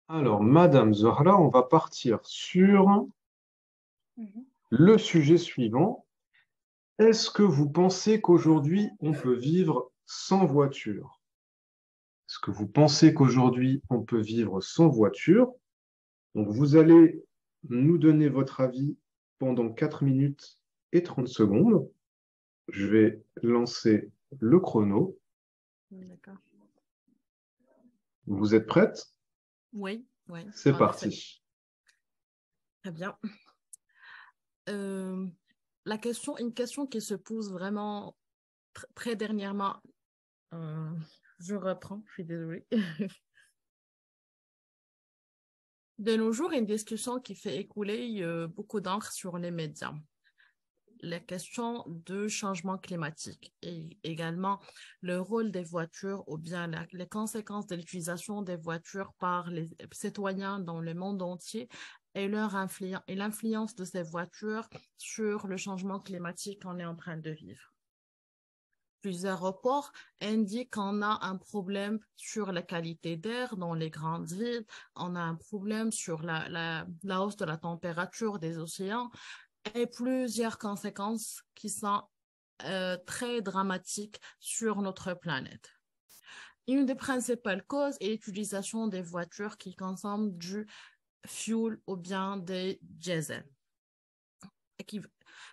Alors, Madame Zohra, on va partir sur Mhm. le sujet suivant. Est-ce que vous pensez qu'aujourd'hui, on peut vivre sans voiture? Est-ce que vous pensez qu'aujourd'hui, on peut vivre sans voiture? Donc, vous allez nous donner votre avis pendant 4 minutes et 30 secondes. Je vais lancer le chrono. D'accord. Vous êtes prête? Oui, oui, C'est en effet. parti. Très bien. Euh, une question qui se pose vraiment très dernièrement, euh, je reprends, je suis désolée. De nos jours, une discussion qui fait écouler beaucoup d'encre sur les médias. La question de changement climatique et également le rôle des voitures ou bien les conséquences de l'utilisation des voitures par les citoyens dans le monde entier et et l'influence de ces voitures sur le changement climatique qu'on est en train de vivre. Plusieurs rapports indiquent qu'on a un problème sur la qualité d'air dans les grandes villes, on a un problème sur la hausse de la température des océans et plusieurs conséquences qui sont très dramatiques sur notre planète. Une des principales causes est l'utilisation des voitures qui consomment du fuel ou bien des diesel.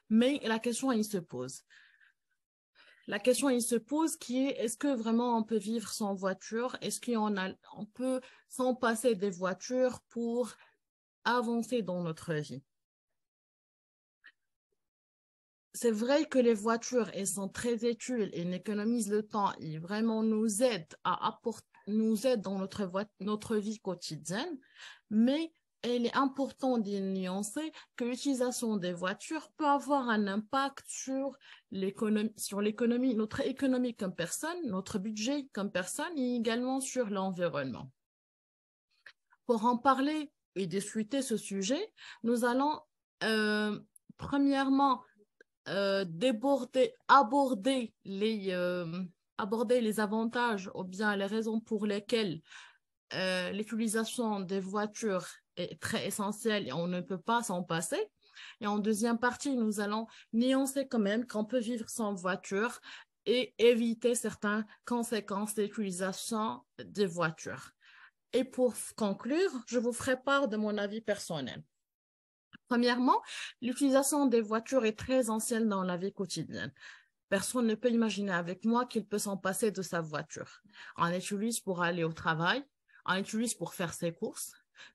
Mais la question, il se pose. La question, il se pose qui est, est-ce que vraiment on peut vivre sans voiture? Est-ce on peut s'en passer des voitures pour avancer dans notre vie? C'est vrai que les voitures, elles sont très utiles et économisent le temps et vraiment nous aident dans notre vie quotidienne, mais il est important d'y nuancer que l'utilisation des voitures peut avoir un impact sur l'économie, notre économie comme personne, notre budget comme personne et également sur l'environnement. Pour en parler et discuter ce sujet, nous allons euh, premièrement aborder les avantages ou bien les raisons pour lesquelles l'utilisation des voitures est très essentielle et on ne peut pas s'en passer. Et en deuxième partie, nous allons nuancer quand même qu'on peut vivre sans voiture et éviter certaines conséquences de l'utilisation des voitures. Et pour conclure, je vous ferai part de mon avis personnel. Premièrement, l'utilisation des voitures est très ancienne dans la vie quotidienne. Personne ne peut imaginer avec moi qu'il peut s'en passer de sa voiture. On l'utilise pour aller au travail, on l'utilise pour faire ses courses.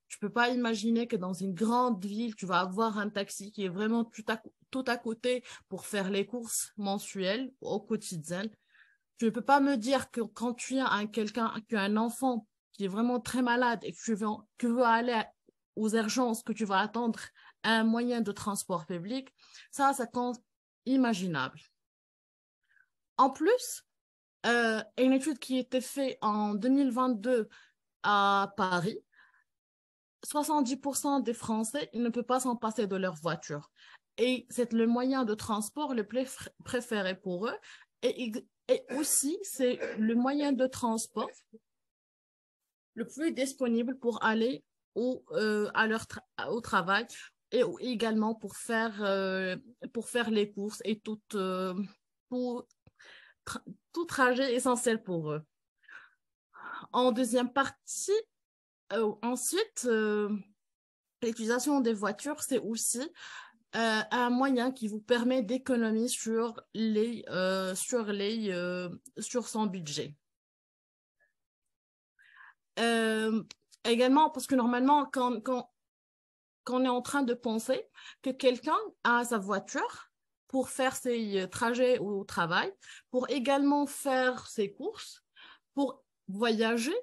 Tu peux pas imaginer que dans une grande ville, tu vas avoir un taxi qui est vraiment tout à côté pour faire les courses mensuelles au quotidien. Tu ne peux pas me dire que quand tu as un enfant qui est vraiment très malade et que tu veux aller aux urgences, que tu vas attendre un moyen de transport public, ça compte imaginable. En plus, une étude qui a été faite en 2022 à Paris, 70% des Français ils ne peuvent pas s'en passer de leur voiture. Et c'est le moyen de transport le plus préféré pour eux. Et, et aussi, c'est le moyen de transport le plus disponible pour aller au travail et également pour faire les courses et tout, tout trajet essentiel pour eux. En deuxième partie, ensuite, l'utilisation des voitures, c'est aussi un moyen qui vous permet d'économiser sur son budget. Euh, Également, parce que normalement, quand on est en train de penser que quelqu'un a sa voiture pour faire ses trajets au travail, pour également faire ses courses, pour voyager,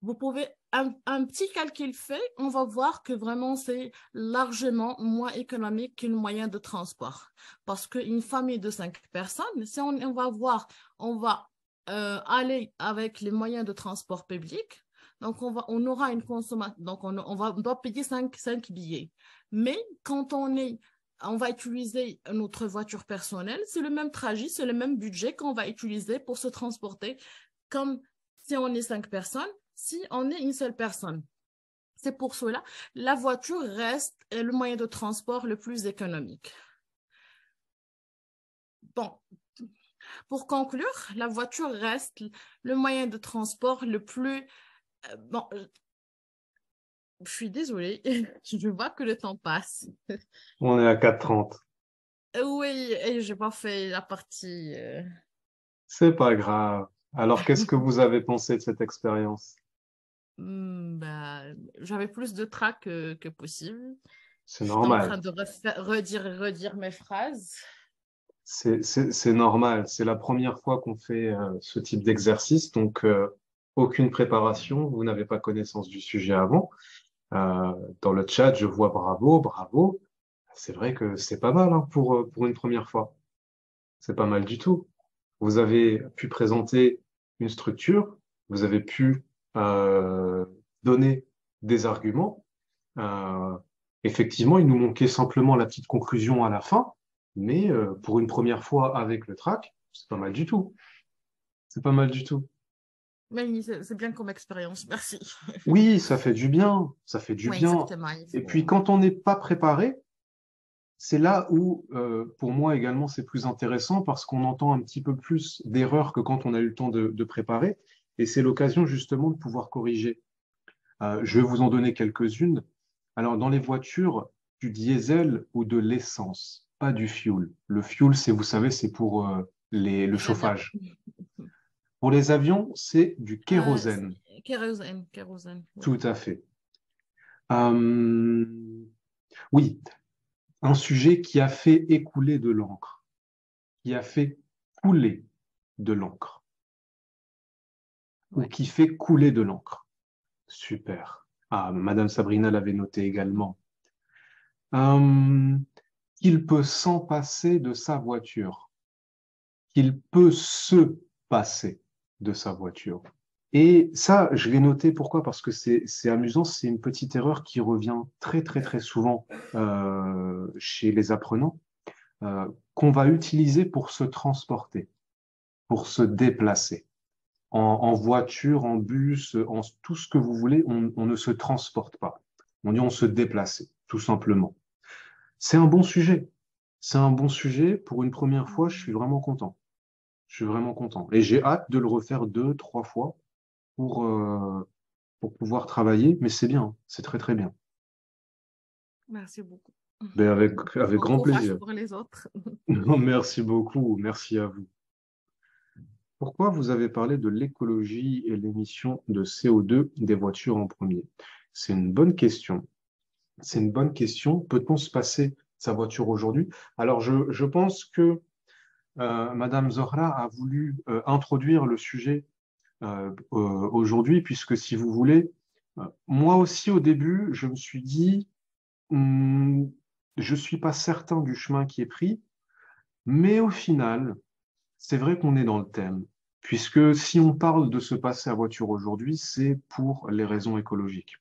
vous pouvez, un petit calcul fait, on va voir que vraiment c'est largement moins économique qu'un moyen de transport. Parce qu'une famille de 5 personnes, si on va voir, on va aller avec les moyens de transport public, donc on aura une consommation, donc on doit payer 5 billets. Mais quand on va utiliser notre voiture personnelle, c'est le même trajet, c'est le même budget qu'on va utiliser pour se transporter comme si on est 5 personnes, si on est une seule personne. C'est pour cela, la voiture reste le moyen de transport le plus économique. Bon, pour conclure, la voiture reste le moyen de transport le plus... bon, je suis désolée, je vois que le temps passe. On est à 4h30. Oui, et je n'ai pas fait la partie... C'est pas grave. Alors, qu'est-ce que vous avez pensé de cette expérience? bah, j'avais plus de trac que possible. C'est J'étais en normal. train de redire et redire mes phrases. C'est normal. C'est la première fois qu'on fait ce type d'exercice, donc aucune préparation. Vous n'avez pas connaissance du sujet avant. Dans le chat, je vois bravo, bravo. C'est vrai que c'est pas mal hein, pour une première fois. C'est pas mal du tout. Vous avez pu présenter une structure, vous avez pu euh, donner des arguments. Euh, Effectivement, il nous manquait simplement la petite conclusion à la fin, mais pour une première fois avec le track, c'est pas mal du tout. C'est pas mal du tout. Mais oui, c'est bien comme expérience, merci. Oui, ça fait du bien, ça fait du Oui, bien. exactement. Il Et puis faut... quand on n'est pas préparé, c'est là où, pour moi également, c'est plus intéressant parce qu'on entend un petit peu plus d'erreurs que quand on a eu le temps de préparer. Et c'est l'occasion justement de pouvoir corriger. Je vais vous en donner quelques-unes. Alors, dans les voitures, du diesel ou de l'essence, pas du fuel. Le fuel, c'est, vous savez, c'est pour le Les avions. chauffage. Pour les avions, c'est du kérosène. Kérosène, kérosène, oui. Tout à fait. Euh, oui, un sujet qui a fait écouler de l'encre, qui a fait couler de l'encre, ou Ouais. qui fait couler de l'encre. Super. Ah, Madame Sabrina l'avait noté également. Euh, qu'il peut s'en passer de sa voiture, qu'il peut se passer de sa voiture. Et ça, je l'ai noté pourquoi? Parce que c'est amusant, c'est une petite erreur qui revient très très très souvent chez les apprenants, qu'on va utiliser pour se transporter, pour se déplacer. En voiture, en bus, en tout ce que vous voulez, on ne se transporte pas. On dit on se déplace, tout simplement. C'est un bon sujet. C'est un bon sujet. Pour une première fois, je suis vraiment content. Je suis vraiment content. Et j'ai hâte de le refaire 2, 3 fois pour pouvoir travailler. Mais c'est bien. C'est très, très bien. Merci beaucoup. Mais avec Bon grand courage plaisir. pour les autres. Merci beaucoup. Merci à vous. Pourquoi vous avez parlé de l'écologie et l'émission de CO2 des voitures en premier? C'est une bonne question. C'est une bonne question. Peut-on se passer de sa voiture aujourd'hui? Alors, je pense que Madame Zohra a voulu introduire le sujet aujourd'hui, puisque si vous voulez, moi aussi au début, je me suis dit, hmm, je suis pas certain du chemin qui est pris, mais au final, c'est vrai qu'on est dans le thème, puisque si on parle de se passer à voiture aujourd'hui, c'est pour les raisons écologiques.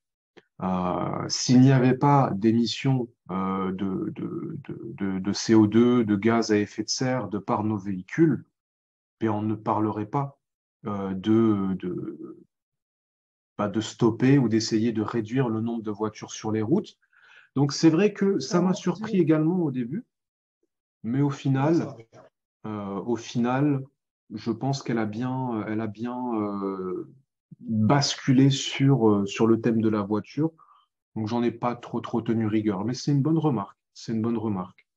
S'il n'y avait pas d'émissions de CO2, de gaz à effet de serre de par nos véhicules, ben on ne parlerait pas de stopper ou d'essayer de réduire le nombre de voitures sur les routes. Donc c'est vrai que ça m'a surpris également au début, mais au final, je pense elle a bien basculé sur le thème de la voiture. Donc j'en ai pas trop tenu rigueur, mais c'est une bonne remarque. C'est une bonne remarque.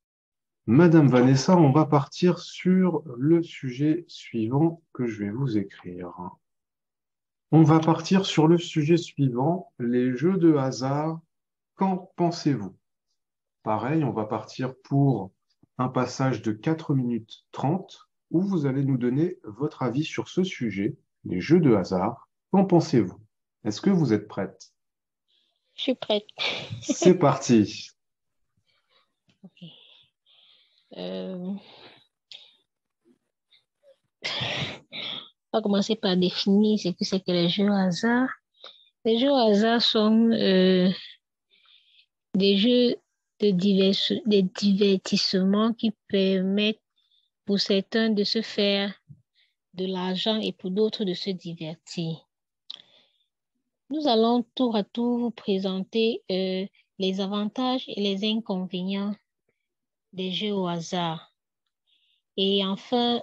Madame Vanessa, on va partir sur le sujet suivant que je vais vous écrire. On va partir sur le sujet suivant, les jeux de hasard. Qu'en pensez-vous? Pareil, on va partir pour un passage de 4 minutes 30 où vous allez nous donner votre avis sur ce sujet, les jeux de hasard. Qu'en pensez-vous? Est-ce que vous êtes prête? Je suis prête. C'est parti. Ok. Euh, on va commencer par définir ce que c'est que les jeux au hasard. Les jeux au hasard sont des jeux de divertissement qui permettent pour certains de se faire de l'argent et pour d'autres de se divertir. Nous allons tour à tour vous présenter les avantages et les inconvénients des jeux au hasard. Et enfin,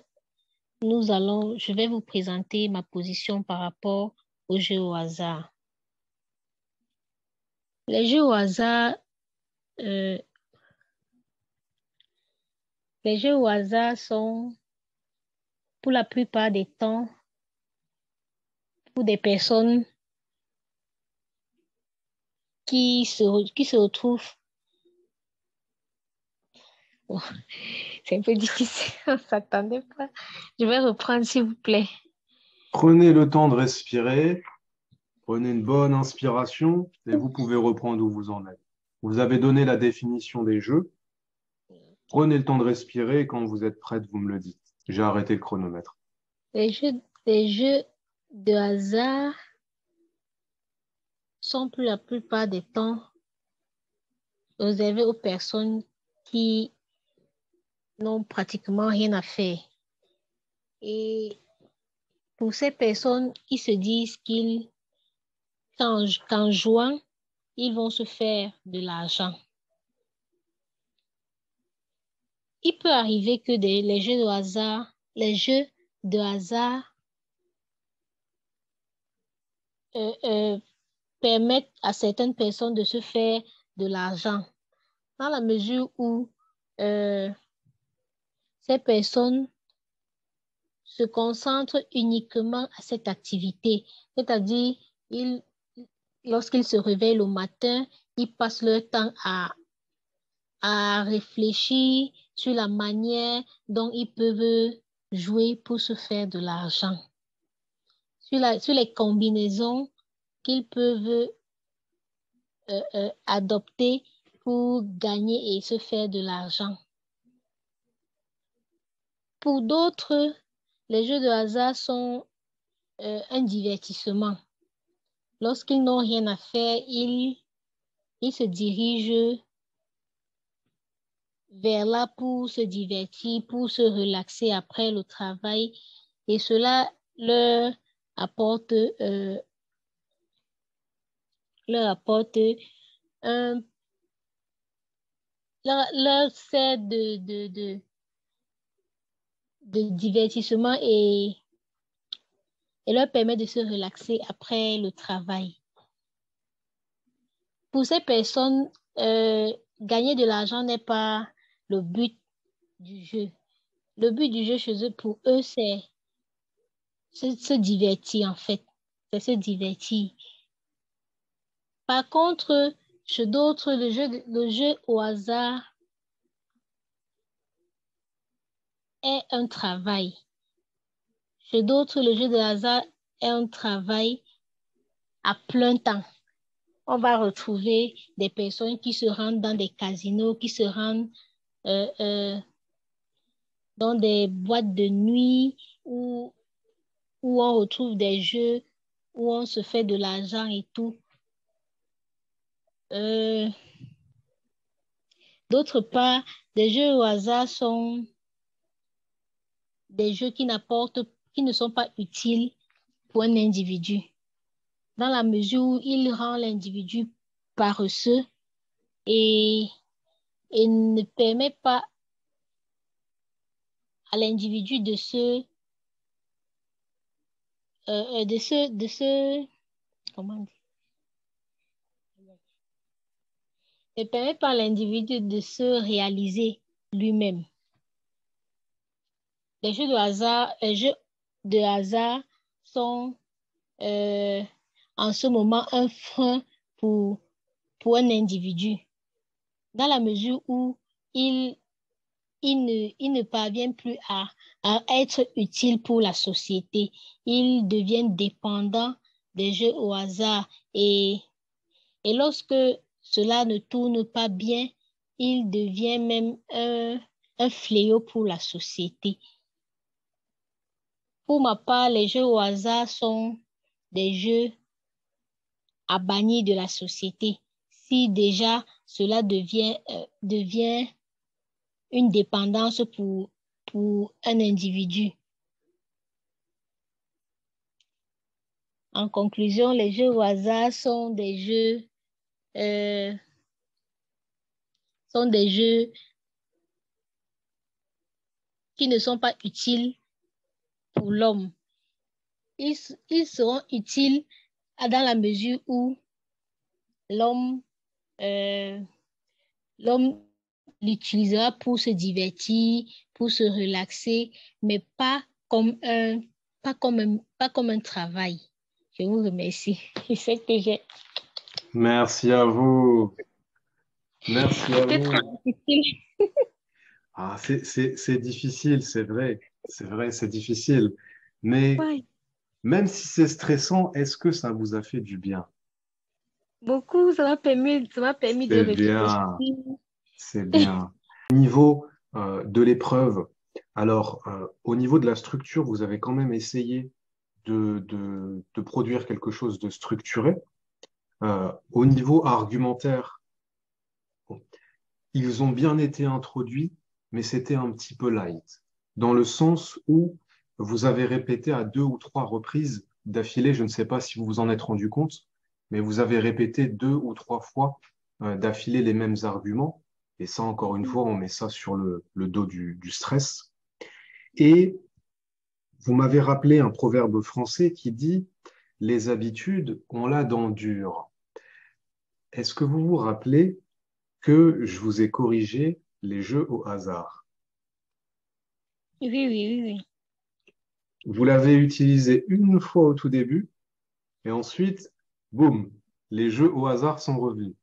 je vais vous présenter ma position par rapport aux jeux au hasard. Les jeux au hasard, euh, les jeux au hasard sont, pour la plupart des temps, pour des personnes qui se retrouvent. Bon, c'est un peu difficile, on ne s'attendait pas. Je vais reprendre, s'il vous plaît. Prenez le temps de respirer, prenez une bonne inspiration et vous pouvez reprendre où vous en êtes. Vous avez donné la définition des jeux. Prenez le temps de respirer et quand vous êtes prête, vous me le dites. J'ai arrêté le chronomètre. Les jeux de hasard sont pour la plupart des temps réservés aux personnes qui n'ont pratiquement rien à faire. Et pour ces personnes, ils se disent qu'en jouant, ils vont se faire de l'argent. Il peut arriver que les jeux de hasard euh, euh, permettent à certaines personnes de se faire de l'argent, dans la mesure où euh, ces personnes se concentrent uniquement à cette activité. C'est-à-dire, lorsqu'ils se réveillent le matin, ils passent leur temps à réfléchir sur la manière dont ils peuvent jouer pour se faire de l'argent, sur les combinaisons qu'ils peuvent adopter pour gagner et se faire de l'argent. Pour d'autres, les jeux de hasard sont un divertissement. Lorsqu'ils n'ont rien à faire, ils se dirigent vers là pour se divertir, pour se relaxer après le travail. Et cela apporte, euh, leur apporte un, leur set de divertissement et leur permet de se relaxer après le travail. Pour ces personnes, gagner de l'argent n'est pas le but du jeu. Le but du jeu chez eux, pour eux, c'est se divertir en fait. C'est se divertir. Par contre, chez d'autres, le jeu au hasard est un travail. Chez d'autres, le jeu de hasard est un travail à plein temps. On va retrouver des personnes qui se rendent dans des casinos, qui se rendent euh, euh, dans des boîtes de nuit où on retrouve des jeux, où on se fait de l'argent et tout. Euh, D'autre part, des jeux au hasard sont des jeux qui ne sont pas utiles pour un individu, dans la mesure où ils rendent l'individu paresseux et, et ne permet pas à l'individu comment dire, ne permet pas à l'individu de se réaliser lui-même. Les jeux de hasard sont euh, en ce moment un frein pour un individu, dans la mesure où il, il ne parvient plus à être utile pour la société. Il devient dépendant des jeux au hasard et lorsque cela ne tourne pas bien, il devient même un fléau pour la société. Pour ma part, les jeux au hasard sont des jeux à bannir de la société. Si déjà cela devient une dépendance pour un individu. En conclusion, les jeux au hasard euh, sont des jeux qui ne sont pas utiles pour l'homme. Ils seront utiles dans la mesure où l'homme euh, l'homme l'utilisera pour se divertir, pour se relaxer, mais pas comme un travail. Je vous remercie. Je sais que j'ai... Merci à vous. Merci à C'était vous. trop difficile. Ah, c'est difficile, c'est vrai. C'est vrai, c'est difficile. Mais Ouais, même si c'est stressant, est-ce que ça vous a fait du bien? beaucoup, ça m'a permis de C'est réfléchir. bien, c'est bien. Au niveau de l'épreuve, alors au niveau de la structure, vous avez quand même essayé de produire quelque chose de structuré. Au niveau argumentaire, bon, ils ont bien été introduits, mais c'était un petit peu light, dans le sens où vous avez répété à 2 ou 3 reprises d'affilée, je ne sais pas si vous vous en êtes rendu compte, mais vous avez répété 2 ou 3 fois d'affilée les mêmes arguments. Et ça, encore une fois, on met ça sur le dos du stress. Et vous m'avez rappelé un proverbe français qui dit, les habitudes, on l'a dans le dur. Est-ce que vous vous rappelez que je vous ai corrigé les jeux au hasard? Oui, oui, oui, oui. Vous l'avez utilisé une fois au tout début et ensuite, boum, les jeux au hasard sont revenus.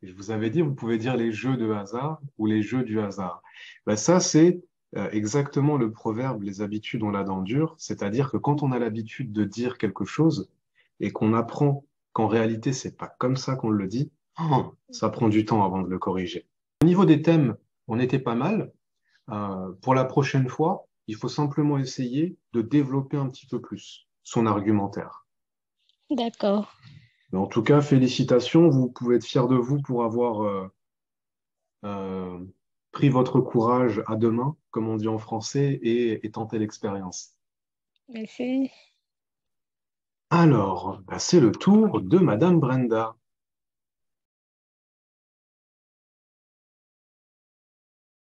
Et je vous avais dit, vous pouvez dire les jeux de hasard ou les jeux du hasard. Ben ça, c'est exactement le proverbe, les habitudes, on l'a dans le dur. C'est-à-dire que quand on a l'habitude de dire quelque chose et qu'on apprend qu'en réalité, c'est pas comme ça qu'on le dit, ça prend du temps avant de le corriger. Au niveau des thèmes, on était pas mal. Pour la prochaine fois, il faut simplement essayer de développer un petit peu plus son argumentaire. D'accord. Mais en tout cas, félicitations, vous pouvez être fiers de vous pour avoir euh, pris votre courage à deux mains, comme on dit en français, et tenté l'expérience. Merci. Alors, bah, c'est le tour de Madame Brenda.